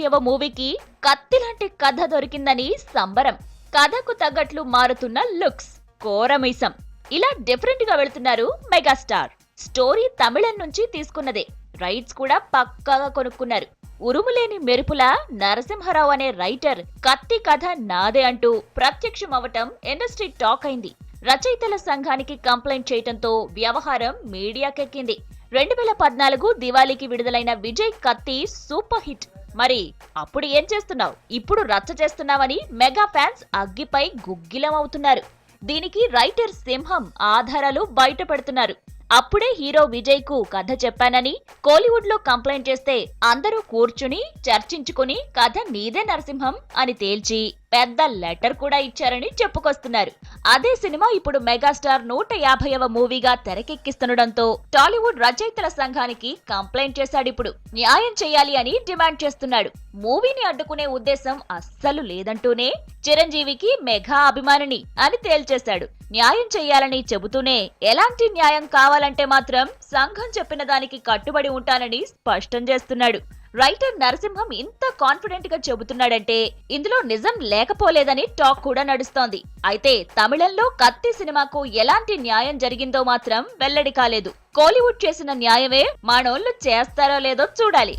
150వ మూవీకి కత్తిలాంటి కథ దొరికిందని సంబరం. కథకు తగ్గట్లు మారుతున్న లుక్స్, కోరమీసం, ఇలా డిఫరెంట్ గా వెళుతున్నారు మెగాస్టార్. స్టోరీ తమిళం నుంచి తీసుకున్నదే, రైట్స్ కూడా పక్కాగా కొనుక్కున్నారు. ఉరుములేని మెరుపులా నరసింహారావు అనే రైటర్ కత్తి కథ నాదే అంటూ ప్రత్యక్షం అవటం ఇండస్ట్రీ టాక్ అయింది. రచయితల సంఘానికి కంప్లైంట్ చేయటంతో వ్యవహారం మీడియాకెక్కింది. 2014 దివాళీకి విడుదలైన విజయ్ కత్తి సూపర్ హిట్. మరి అప్పుడు ఏం చేస్తున్నావు, ఇప్పుడు రచ్చ చేస్తున్నావని మెగా ఫ్యాన్స్ అగ్గిపై గుగ్గిలం అవుతున్నారు. దీనికి రైటర్ సింహం ఆధారాలు బయట పెడుతున్నారు. అప్పుడే హీరో విజయ్ కు కథ చెప్పానని కోలీవుడ్ లో కంప్లైంట్ చేస్తే అందరూ కూర్చుని చర్చించుకుని కథ నీదే నరసింహం అని తేల్చి పెద్ద లెటర్ కూడా ఇచ్చారని చెప్పుకొస్తున్నారు. అదే సినిమా ఇప్పుడు మెగాస్టార్ 150వ మూవీగా తెరకెక్కిస్తుండటంతో టాలీవుడ్ రచయితల సంఘానికి కంప్లైంట్ చేశాడిప్పుడు. న్యాయం చేయాలి అని డిమాండ్ చేస్తున్నాడు. మూవీని అడ్డుకునే ఉద్దేశం అస్సలు లేదంటూనే చిరంజీవికి మెగా అభిమానిని అని తేల్చేశాడు. న్యాయం చెయ్యాలని చెబుతూనే ఎలాంటి న్యాయం కావాలంటే మాత్రం సంఘం చెప్పిన దానికి కట్టుబడి ఉంటానని స్పష్టం చేస్తున్నాడు. రైటర్ నరసింహం ఇంత కాన్ఫిడెంట్ గా చెబుతున్నాడంటే ఇందులో నిజం లేకపోలేదని టాక్ కూడా నడుస్తోంది. అయితే తమిళంలో కత్తి సినిమాకు ఎలాంటి న్యాయం జరిగిందో మాత్రం వెల్లడి కాలేదు. కోలీవుడ్ చేసిన న్యాయమే మనోళ్లు చేస్తారో లేదో చూడాలి.